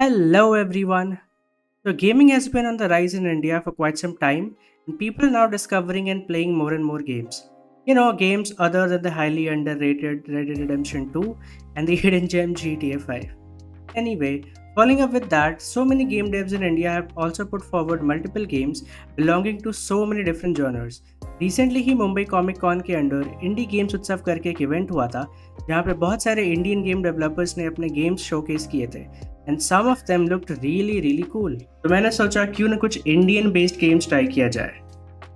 Hello, everyone. So, gaming has been on the rise in India for quite some time, and people are now discovering and playing more and more games. Games other than the highly underrated Red Dead Redemption 2 and the hidden gem GTA 5. Anyway, following up with that, so many game devs in India have also put forward multiple games belonging to so many different genres. Recently he Mumbai comic cone के under indie games उत्सव करके एक event हुआ था जहाँ पे बहुत सारे इंडियन गेम डेवलपर्स ने अपने गेम्स शोकेस किए थे and some of them looked really really cool. तो मैंने सोचा क्यों ना कुछ इंडियन बेस्ड गेम्स ट्राई किया जाए।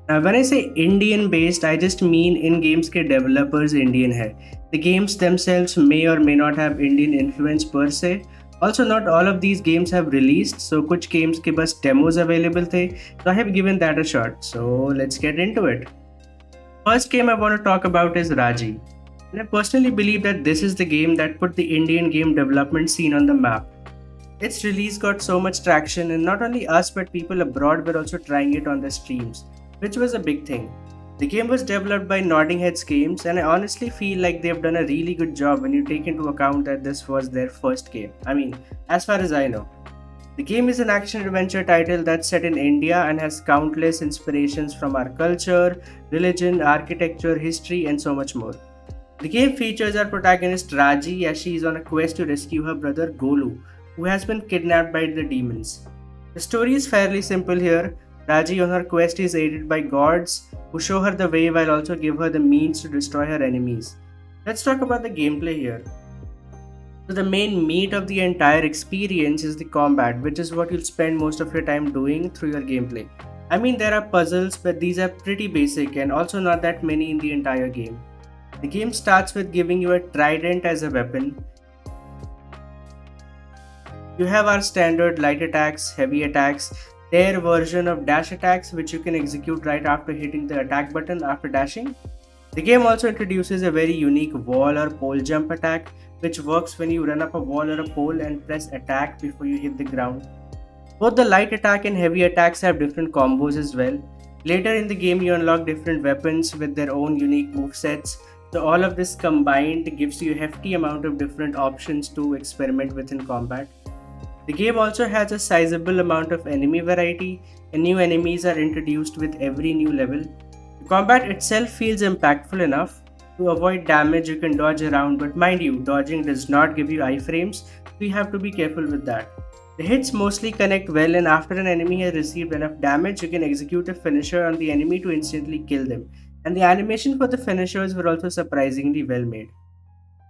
Now, when I say Indian based, I just mean in games के developers Indian है. The games themselves may or may not have Indian influence per se. Also, not all of these games have released, so कुछ games के बस demos available थे, so I have given that a shot. So let's get into it. First game I want to talk about is Raji. And I personally believe that this is the game that put the Indian game development scene on the map. Its release got so much traction, and not only us but people abroad were also trying it on their streams, which was a big thing. The game was developed by Nodding Heads Games, and I honestly feel like they've done a really good job when you take into account that this was their first game. I mean, as far as I know. The game is an action adventure title that's set in India and has countless inspirations from our culture, religion, architecture, history, and so much more. The game features our protagonist Raji as she is on a quest to rescue her brother Golu, who has been kidnapped by the demons. The story is fairly simple here. Raji on her quest is aided by gods who show her the way while also give her the means to destroy her enemies. Let's talk about the gameplay here. So the main meat of the entire experience is the combat, which is what you'll spend most of your time doing through your gameplay. I mean, there are puzzles, but these are pretty basic and also not that many in the entire game. The game starts with giving you a trident as a weapon. You have our standard light attacks, heavy attacks, their version of dash attacks which you can execute right after hitting the attack button after dashing. The game also introduces a very unique wall or pole jump attack which works when you run up a wall or a pole and press attack before you hit the ground. Both the light attack and heavy attacks have different combos as well. Later in the game you unlock different weapons with their own unique movesets. So all of this combined gives you a hefty amount of different options to experiment with in combat. The game also has a sizable amount of enemy variety, and new enemies are introduced with every new level. The combat itself feels impactful enough. To avoid damage, you can dodge around, but mind you, dodging does not give you iframes, so you have to be careful with that. The hits mostly connect well, and after an enemy has received enough damage, you can execute a finisher on the enemy to instantly kill them. And the animation for the finishers were also surprisingly well made.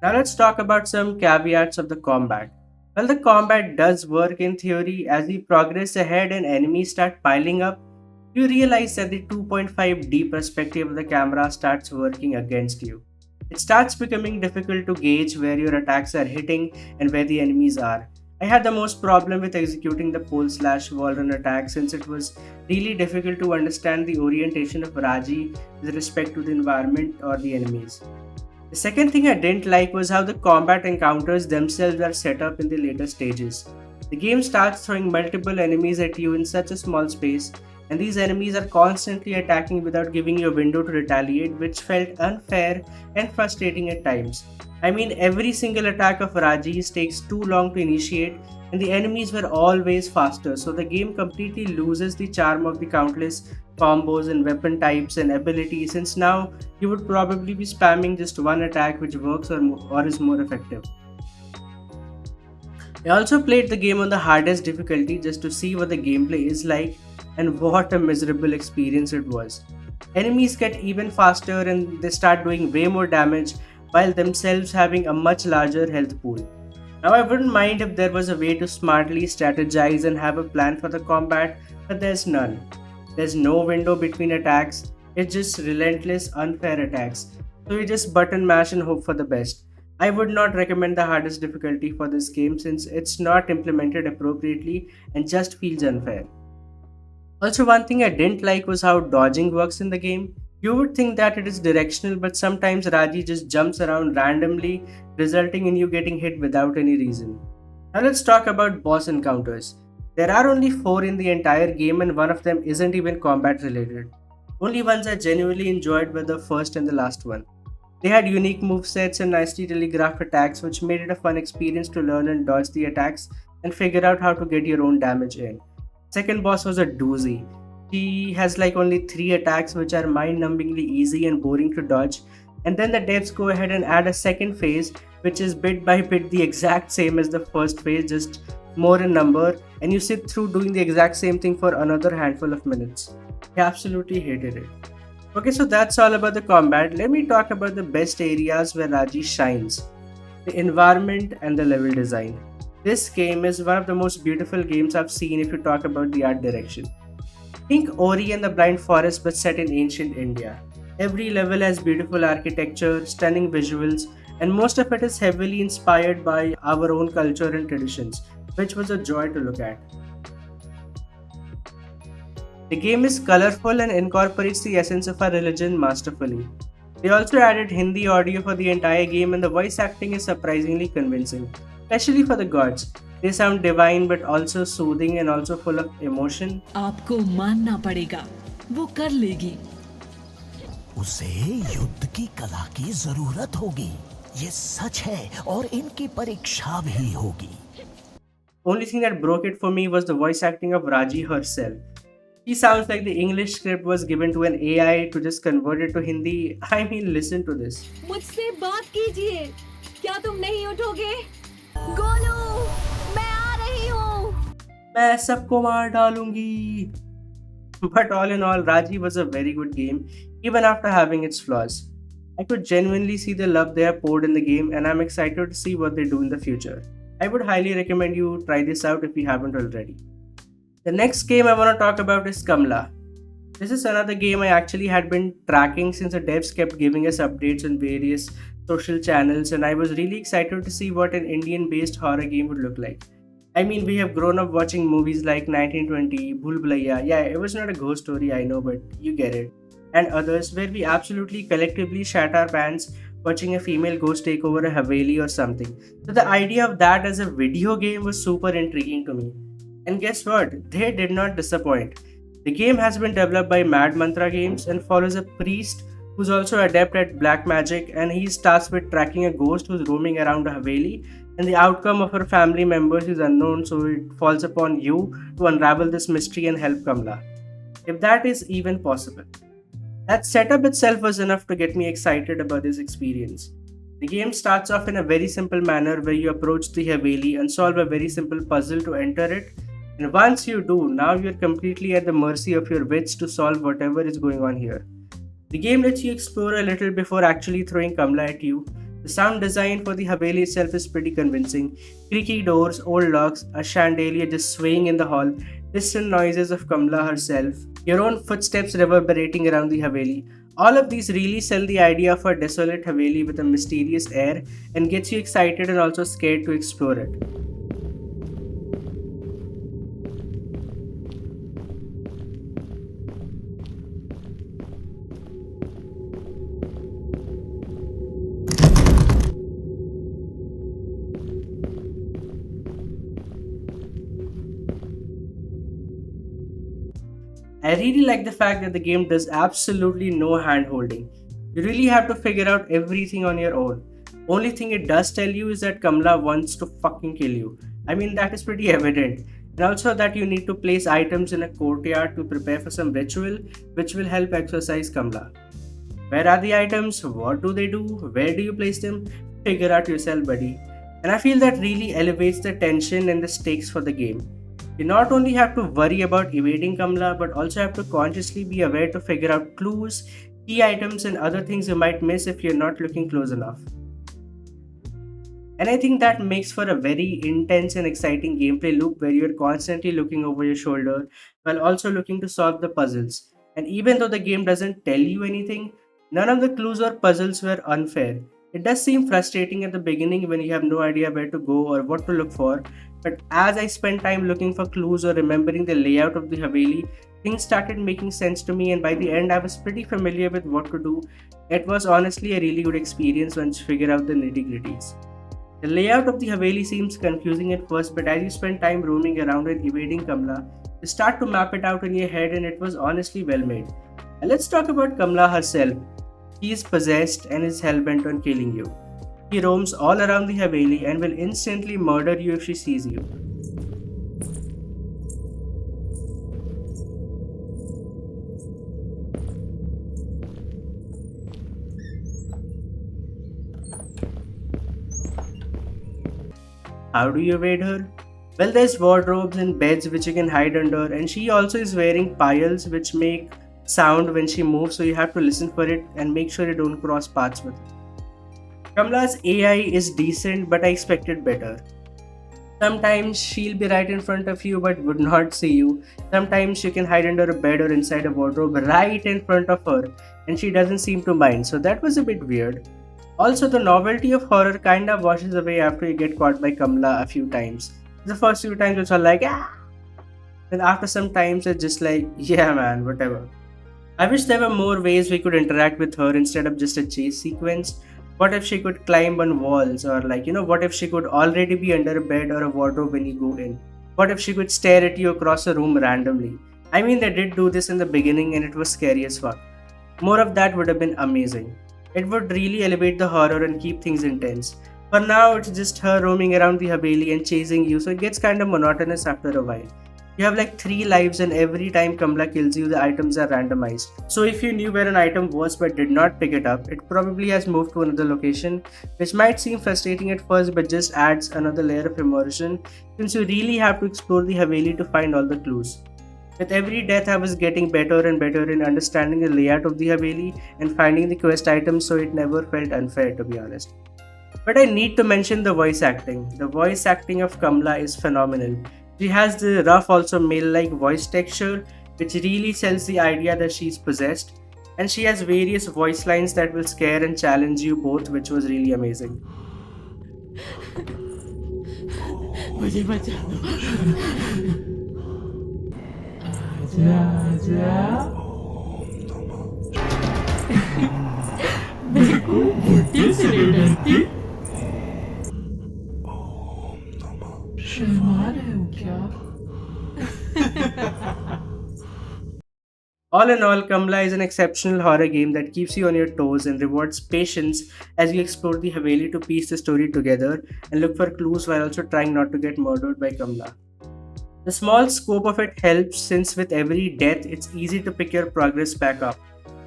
Now let's talk about some caveats of the combat. Well, the combat does work in theory. As you progress ahead and enemies start piling up, you realize that the 2.5D perspective of the camera starts working against you. It starts becoming difficult to gauge where your attacks are hitting and where the enemies are. I had the most problem with executing the pole slash wall run attack since it was really difficult to understand the orientation of Raji with respect to the environment or the enemies. The second thing I didn't like was how the combat encounters themselves are set up in the later stages. The game starts throwing multiple enemies at you in such a small space, and these enemies are constantly attacking without giving you a window to retaliate, which felt unfair and frustrating at times. I mean, every single attack of Raji's takes too long to initiate, and the enemies were always faster, so the game completely loses the charm of the countless combos and weapon types and abilities, since now you would probably be spamming just one attack which works or is more effective. I also played the game on the hardest difficulty just to see what the gameplay is like, and what a miserable experience it was. Enemies get even faster and they start doing way more damage while themselves having a much larger health pool. Now, I wouldn't mind if there was a way to smartly strategize and have a plan for the combat, but there's none. There's no window between attacks, it's just relentless, unfair attacks. So you just button mash and hope for the best. I would not recommend the hardest difficulty for this game since it's not implemented appropriately and just feels unfair. Also, one thing I didn't like was how dodging works in the game. You would think that it is directional, but sometimes Raji just jumps around randomly, resulting in you getting hit without any reason. Now let's talk about boss encounters. There are only 4 in the entire game, and one of them isn't even combat related. Only ones I genuinely enjoyed were the first and the last one. They had unique movesets and nicely telegraphed attacks, which made it a fun experience to learn and dodge the attacks. and figure out how to get your own damage in. Second boss was a doozy. He has like only 3 attacks which are mind-numbingly easy and boring to dodge. And then the devs go ahead and add a second phase which is bit by bit the exact same as the first phase, just more in number, and you sit through doing the exact same thing for another handful of minutes. I absolutely hated it. Okay, so that's all about the combat. Let me talk about the best areas where Raji shines: the environment and the level design. This game is one of the most beautiful games I've seen if you talk about the art direction. Think Ori and the Blind Forest but set in ancient India. Every level has beautiful architecture, stunning visuals, and most of it is heavily inspired by our own culture and traditions, which was a joy to look at. The game is colorful and incorporates the essence of our religion masterfully. They also added Hindi audio for the entire game, and the voice acting is surprisingly convincing, especially for the gods. They sound divine but also soothing and also full of emotion. आपको मानना पड़ेगा वो कर लेगी उसे युद्ध की कला की जरूरत होगी ये सच है और इनकी परीक्षा भी होगी Only thing that broke it for me was the voice acting of Raji herself. She sounds like the English script was given to an AI to just convert it to Hindi. I mean, listen to this. मुझसे बात कीजिए क्या तुम नहीं उठोगे गोलू मैं आ रही हूँ मैं सबको मार डालूंगी. But all in all, Raji was a very good game, even after having its flaws. I could genuinely see the love they have poured in the game, and I'm excited to see what they do in the future. I would highly recommend you try this out if you haven't already. The next game I want to talk about is Kamla. This is another game I actually had been tracking since the devs kept giving us updates on various social channels, and I was really excited to see what an Indian based horror game would look like. I mean, we have grown up watching movies like 1920, Bhool Bhulaiya. Yeah, it was not a ghost story, I know, but you get it. And others where we absolutely collectively shat our pants watching a female ghost take over a Haveli or something. So the idea of that as a video game was super intriguing to me. And guess what? They did not disappoint. The game has been developed by Mad Mantra Games and follows a priest who's also adept at black magic, and he starts with tracking a ghost who's roaming around a Haveli, and the outcome of her family members is unknown, so it falls upon you to unravel this mystery and help Kamla, if that is even possible. That setup itself was enough to get me excited about this experience. The game starts off in a very simple manner where you approach the Haveli and solve a very simple puzzle to enter it. And once you do, now you're completely at the mercy of your wits to solve whatever is going on here. The game lets you explore a little before actually throwing Kamla at you. The sound design for the Haveli itself is pretty convincing. Creaky doors, old locks, a chandelier just swaying in the hall, distant noises of Kamla herself, your own footsteps reverberating around the Haveli. All of these really sell the idea of a desolate Haveli with a mysterious air and gets you excited and also scared to explore it. I really like the fact that the game does absolutely no hand holding. You really have to figure out everything on your own. Only thing it does tell you is that Kamla wants to fucking kill you. I mean, that is pretty evident. And also that you need to place items in a courtyard to prepare for some ritual which will help exorcise Kamla. Where are the items? What do they do? Where do you place them? Figure out yourself, buddy. And I feel that really elevates the tension and the stakes for the game. You not only have to worry about evading Kamla, but also have to consciously be aware to figure out clues, key items, and other things you might miss if you're not looking close enough. And I think that makes for a very intense and exciting gameplay loop where you're constantly looking over your shoulder while also looking to solve the puzzles. And even though the game doesn't tell you anything, none of the clues or puzzles were unfair. It does seem frustrating at the beginning when you have no idea where to go or what to look for, but as I spent time looking for clues or remembering the layout of the Haveli, things started making sense to me, and by the end I was pretty familiar with what to do. It was honestly a really good experience once you figure out the nitty-gritties. The layout of the Haveli seems confusing at first, but as you spend time roaming around and evading Kamla, you start to map it out in your head, and it was honestly well made. And let's talk about Kamla herself. She is possessed and is hellbent on killing you. She roams all around the Haveli and will instantly murder you if she sees you. How do you evade her? Well, there's wardrobes and beds which you can hide under, and she also is wearing piles which make sound when she moves, so you have to listen for it and make sure you don't cross paths with her. Kamla's AI is decent, but I expected better. Sometimes she'll be right in front of you but would not see you. Sometimes you can hide under a bed or inside a wardrobe right in front of her, and she doesn't seem to mind, so that was a bit weird. Also, the novelty of horror kinda washes away after you get caught by Kamla a few times. The first few times it's all like, ah! And after some times it's just like, yeah man, whatever. I wish there were more ways we could interact with her instead of just a chase sequence. What if she could climb on walls, or what if she could already be under a bed or a wardrobe when you go in? What if she could stare at you across a room randomly? I mean, they did do this in the beginning and it was scary as fuck. More of that would have been amazing. It would really elevate the horror and keep things intense. For now, it's just her roaming around the Haveli and chasing you, so it gets kind of monotonous after a while. You have like 3 lives, and every time Kamla kills you, the items are randomized. So if you knew where an item was but did not pick it up, it probably has moved to another location, which might seem frustrating at first but just adds another layer of immersion since you really have to explore the Haveli to find all the clues. With every death, I was getting better and better in understanding the layout of the Haveli and finding the quest items, so it never felt unfair, to be honest. But I need to mention the voice acting. The voice acting of Kamla is phenomenal. She has the rough, also male-like voice texture, which really sells the idea that she's possessed. And she has various voice lines that will scare and challenge you both, which was really amazing. मुझे बचा दो आजा आजा मेरे को बुढ़ी से नहीं डरती शर्मा रहे हो क्या All in all, Kamla is an exceptional horror game that keeps you on your toes and rewards patience as you explore the Haveli to piece the story together and look for clues while also trying not to get murdered by Kamla. The small scope of it helps since with every death, it's easy to pick your progress back up.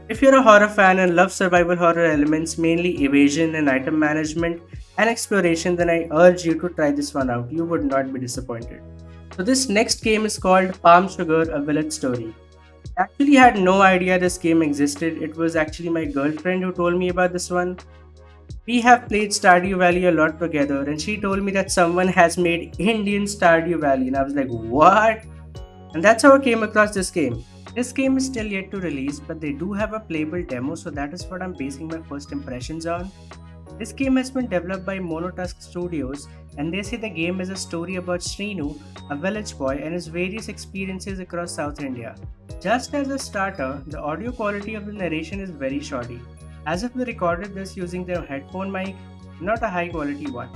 If you're a horror fan and love survival horror elements, mainly evasion and item management and exploration, then I urge you to try this one out. You would not be disappointed. So this next game is called Palm Sugar: A Village Story. I actually had no idea this game existed. It was actually my girlfriend who told me about this one. We have played Stardew Valley a lot together, and she told me that someone has made Indian Stardew Valley, and I was like, what? And that's how I came across this game. This game is still yet to release, but they do have a playable demo, so that is what I'm basing my first impressions on. This game has been developed by Monotusk Studios, and they say the game is a story about Srinu, a village boy, and his various experiences across South India. Just as a starter, the audio quality of the narration is very shoddy, as if they recorded this using their headphone mic, not a high quality one.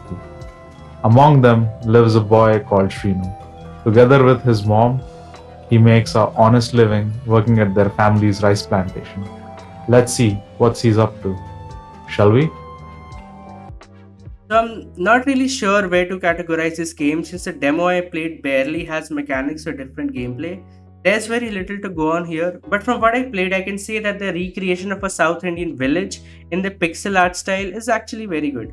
Among them lives a boy called Srinu. Together with his mom, he makes an honest living working at their family's rice plantation. Let's see what he's up to. Shall we? So I'm not really sure where to categorize this game since the demo I played barely has mechanics or different gameplay. There's very little to go on here, but from what I played, I can say that the recreation of a South Indian village in the pixel art style is actually very good.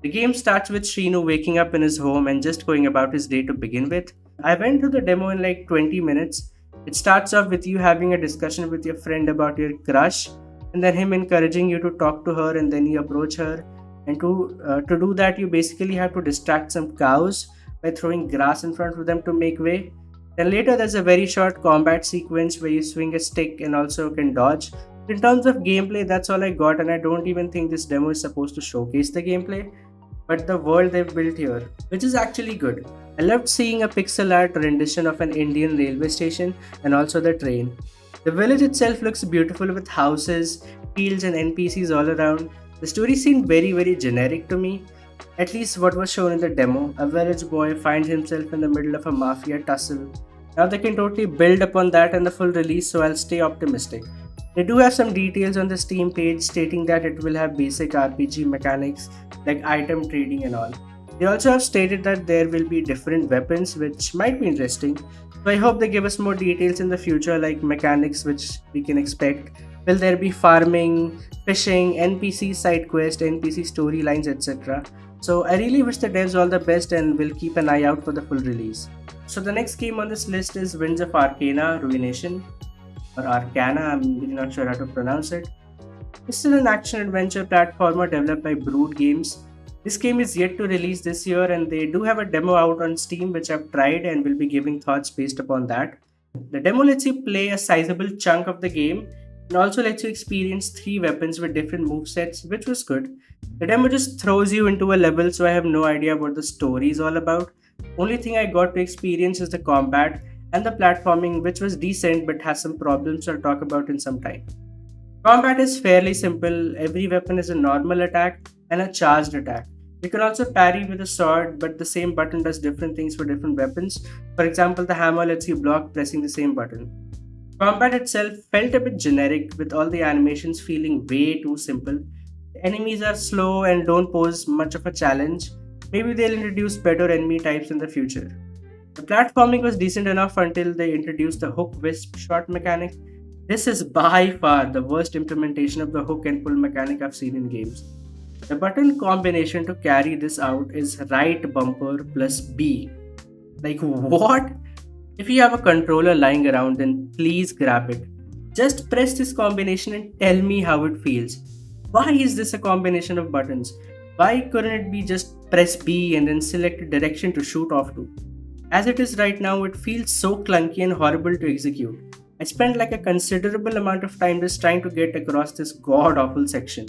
The game starts with Srinu waking up in his home and just going about his day to begin with. I went through the demo in like 20 minutes. It starts off with you having a discussion with your friend about your crush, and then him encouraging you to talk to her, and then you approach her. And to do that, you basically have to distract some cows by throwing grass in front of them to make way. Then later there's a very short combat sequence where you swing a stick and also can dodge. In terms of gameplay, that's all I got, and I don't even think this demo is supposed to showcase the gameplay, but the world they've built here, which is actually good. I loved seeing a pixel art rendition of an Indian railway station and also the train. The village itself looks beautiful with houses, fields and NPCs all around. The story seemed very generic to me, at least what was shown in the demo. A village boy finds himself in the middle of a mafia tussle. Now they can totally build upon that in the full release, so I'll stay optimistic. They do have some details on the Steam page stating that it will have basic RPG mechanics like item trading and all. They also have stated that there will be different weapons, which might be interesting. So I hope they give us more details in the future, like mechanics which we can expect. Will there be farming, fishing, NPC side quest, NPC storylines, etc. So I really wish the devs all the best and will keep an eye out for the full release. So the next game on this list is Winds of Arcana Ruination, or Arcana, I'm really not sure how to pronounce it. It's still an action adventure platformer developed by Brood Games. This game is yet to release this year, and they do have a demo out on Steam which I've tried and will be giving thoughts based upon that. The demo lets you play a sizable chunk of the game and also lets you experience 3 weapons with different movesets, which was good. The demo just throws you into a level, so I have no idea what the story is all about. Only thing I got to experience is the combat and the platforming, which was decent but has some problems I'll talk about in some time. Combat is fairly simple. Every weapon is a normal attack and a charged attack. You can also parry with a sword, but the same button does different things for different weapons. For example, the hammer lets you block pressing the same button. Combat itself felt a bit generic, with all the animations feeling way too simple. The enemies are slow and don't pose much of a challenge. Maybe they'll introduce better enemy types in the future. The platforming was decent enough until they introduced the hook wisp shot mechanic. This is by far the worst implementation of the hook and pull mechanic I've seen in games. The button combination to carry this out is right bumper plus B. Like, what? If you have a controller lying around, then please grab it. Just press this combination and tell me how it feels. Why is this a combination of buttons? Why couldn't it be just press B and then select a direction to shoot off to? As it is right now, it feels so clunky and horrible to execute. I spent like a considerable amount of time just trying to get across this god awful section.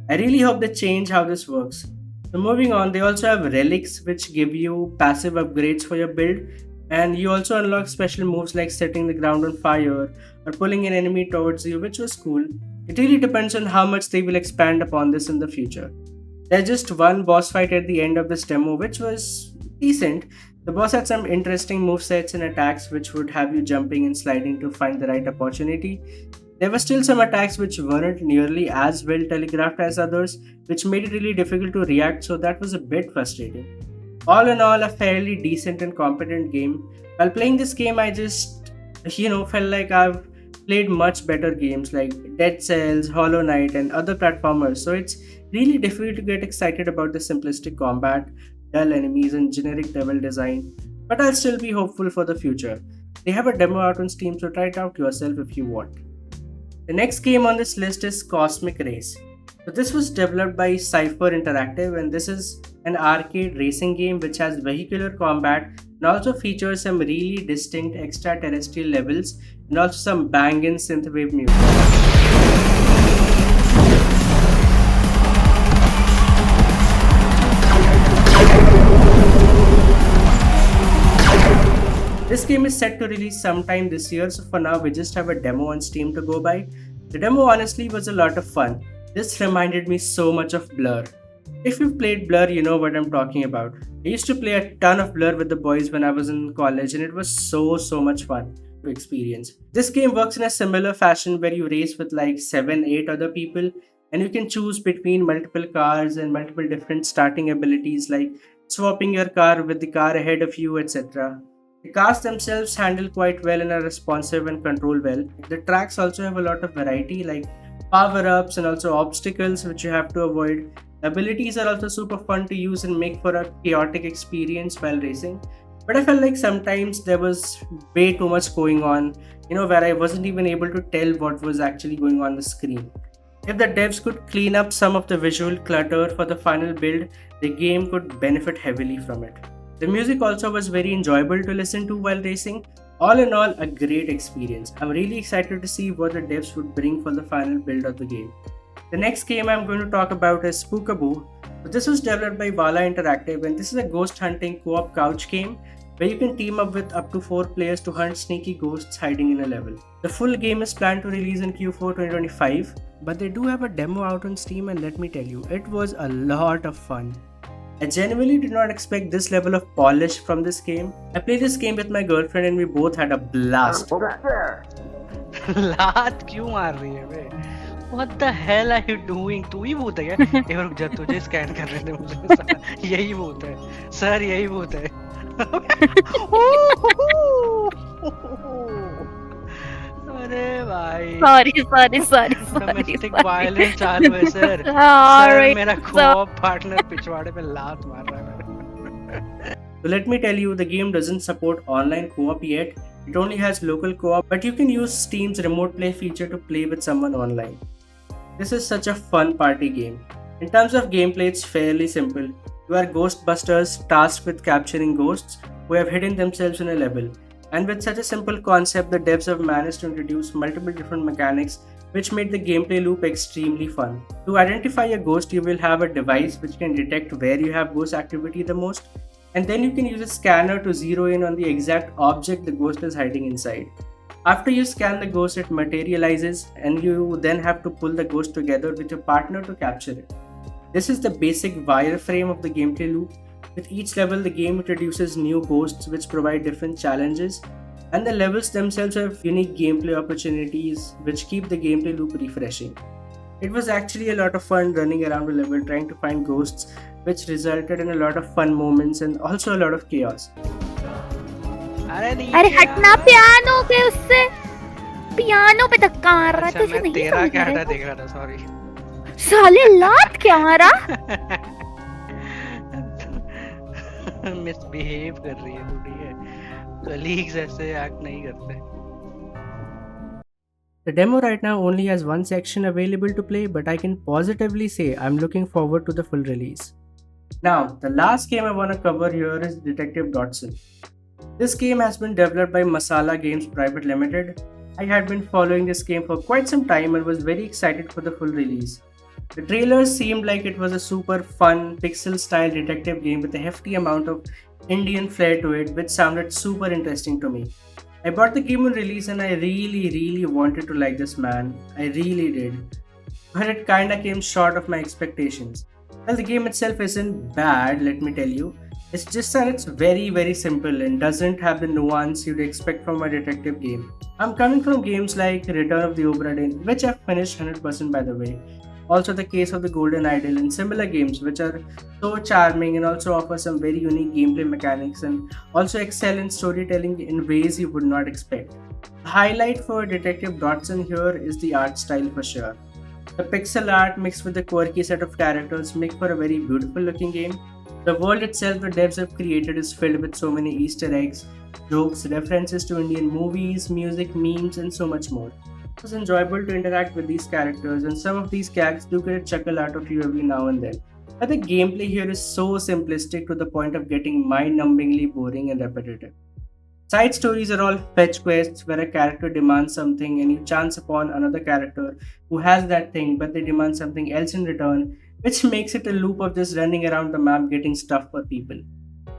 I really hope they change how this works. So moving on, they also have relics which give you passive upgrades for your build, and you also unlock special moves like setting the ground on fire or pulling an enemy towards you, which was cool. It really depends on how much they will expand upon this in the future. There's just one boss fight at the end of this demo which was decent. The boss had some interesting movesets and attacks which would have you jumping and sliding to find the right opportunity. There were still some attacks which weren't nearly as well telegraphed as others, which made it really difficult to react, so that was a bit frustrating. All in all, a fairly decent and competent game. While playing this game, I just, felt like I've played much better games like Dead Cells, Hollow Knight, and other platformers, so it's really difficult to get excited about the simplistic combat, dull enemies, and generic level design. But I'll still be hopeful for the future. They have a demo out on Steam, so try it out yourself if you want. The next game on this list is Cosmic Race. So this was developed by Cypher Interactive, and this is an arcade racing game which has vehicular combat and also features some really distinct extraterrestrial levels and also some banging synthwave music. This game is set to release sometime this year, so for now we just have a demo on Steam to go by. The demo honestly was a lot of fun. This reminded me so much of Blur. If you've played Blur, you know what I'm talking about. I used to play a ton of Blur with the boys when I was in college, and it was so much fun to experience. This game works in a similar fashion where you race with like 7-8 other people, and you can choose between multiple cars and multiple different starting abilities like swapping your car with the car ahead of you, etc. The cars themselves handle quite well and are responsive and control well. The tracks also have a lot of variety like power-ups and also obstacles which you have to avoid. The abilities are also super fun to use and make for a chaotic experience while racing. But I felt like sometimes there was way too much going on, where I wasn't even able to tell what was actually going on the screen. If the devs could clean up some of the visual clutter for the final build, the game could benefit heavily from it. The music also was very enjoyable to listen to while racing. All in all, a great experience. I'm really excited to see what the devs would bring for the final build of the game. The next game I'm going to talk about is Spookaboo. This was developed by Vala Interactive, and this is a ghost hunting co-op couch game where you can team up with up to 4 players to hunt sneaky ghosts hiding in a level. The full game is planned to release in Q4 2025, but they do have a demo out on Steam, and let me tell you, it was a lot of fun. I genuinely did not expect this level of polish from this game. I played this game with my girlfriend and we both had a blast. लात क्यों मार रही है बे? What the hell are you doing? तू ही भूत है क्या? एक रुक जा, तुझे स्कैन कर रहे थे मुझे। यही भूत है सर, यही भूत है। अरे भाई Sorry, sorry, sorry, sorry. Domestic sorry. Violence चालू है सर All सर right, मेरा so को-op पार्टनर पिछवाड़े पे लात मार रहा है मेरे So let me tell you, the game doesn't support online co-op yet. It only has local co-op, but you can use Steam's remote play feature to play with someone online. This is such a fun party game. In terms of gameplay, it's fairly simple. You are ghostbusters tasked with capturing ghosts who have hidden themselves in a level. And with such a simple concept, the devs have managed to introduce multiple different mechanics which made the gameplay loop extremely fun. To identify a ghost, you will have a device which can detect where you have ghost activity the most, and then you can use a scanner to zero in on the exact object the ghost is hiding inside. After you scan the ghost, it materializes, and you then have to pull the ghost together with your partner to capture it. This is the basic wireframe of the gameplay loop. With each level, the game introduces new ghosts which provide different challenges, and the levels themselves have unique gameplay opportunities which keep the gameplay loop refreshing. It was actually a lot of fun running around the level trying to find ghosts, which resulted in a lot of fun moments and also a lot of chaos. अरे नहीं अरे हटना piano के उससे piano पे धक्का मार रहा है अच्छा तुझे मैं नहीं तेरा समझ क्या रहा था है देख रहा था सॉरी साले लात क्या मारा मिसबिहेव कर रही है तू ठीक है कलीग्स ऐसे एक्ट नहीं करते The demo right now only has one section available to play, but I can positively say I'm looking forward to the full release. Now, the last game I want to cover here is Detective Dotson. This game has been developed by Masala Games Private Limited. I had been following this game for quite some time and was very excited for the full release. The trailer seemed like it was a super fun, pixel style detective game with a hefty amount of Indian flair to it, which sounded super interesting to me. I bought the game on release and I really wanted to like this, man. I really did. But it kinda came short of my expectations. Well, the game itself isn't bad, let me tell you. It's just that it's very simple and doesn't have the nuance you'd expect from a detective game. I'm coming from games like Return of the Obra Dinn, which I've finished 100% by the way. Also the Case of the Golden Idol and similar games which are so charming and also offer some very unique gameplay mechanics and also excel in storytelling in ways you would not expect. The highlight for Detective Dotson here is the art style for sure. The pixel art mixed with the quirky set of characters make for a very beautiful looking game. The world itself the devs have created is filled with so many Easter eggs, jokes, references to Indian movies, music, memes, and so much more. It was enjoyable to interact with these characters, and some of these gags do get a chuckle out of you every now and then. But the gameplay here is so simplistic to the point of getting mind-numbingly boring and repetitive. Side stories are all fetch quests where a character demands something and you chance upon another character who has that thing but they demand something else in return, which makes it a loop of just running around the map getting stuff for people.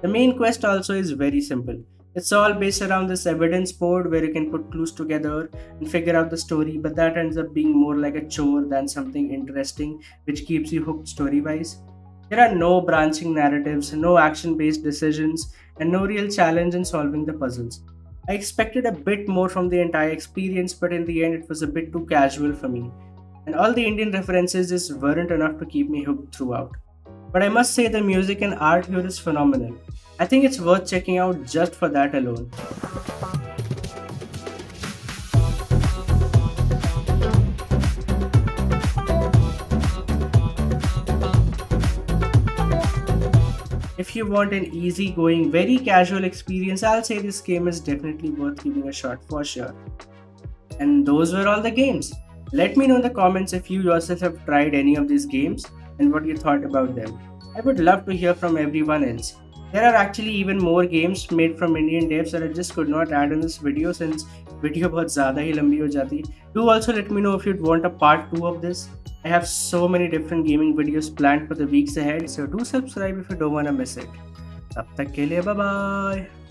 The main quest also is very simple. It's all based around this evidence board where you can put clues together and figure out the story, but that ends up being more like a chore than something interesting which keeps you hooked story wise. There are no branching narratives, no action based decisions, and no real challenge in solving the puzzles. I expected a bit more from the entire experience, but in the end, it was a bit too casual for me. And all the Indian references just weren't enough to keep me hooked throughout. But I must say, the music and art here is phenomenal. I think it's worth checking out just for that alone. If you want an easy-going, very casual experience, I'll say this game is definitely worth giving a shot for sure. And those were all the games. Let me know in the comments if you yourself have tried any of these games and what you thought about them. I would love to hear from everyone else. There are actually even more games made from Indian devs that I just could not add in this video since video बहुत ज़्यादा ही लंबी हो जाती. Do also let me know if you'd want a part 2 of this. I have so many different gaming videos planned for the weeks ahead, so do subscribe if you don't wanna miss it. तब तक के लिए bye bye.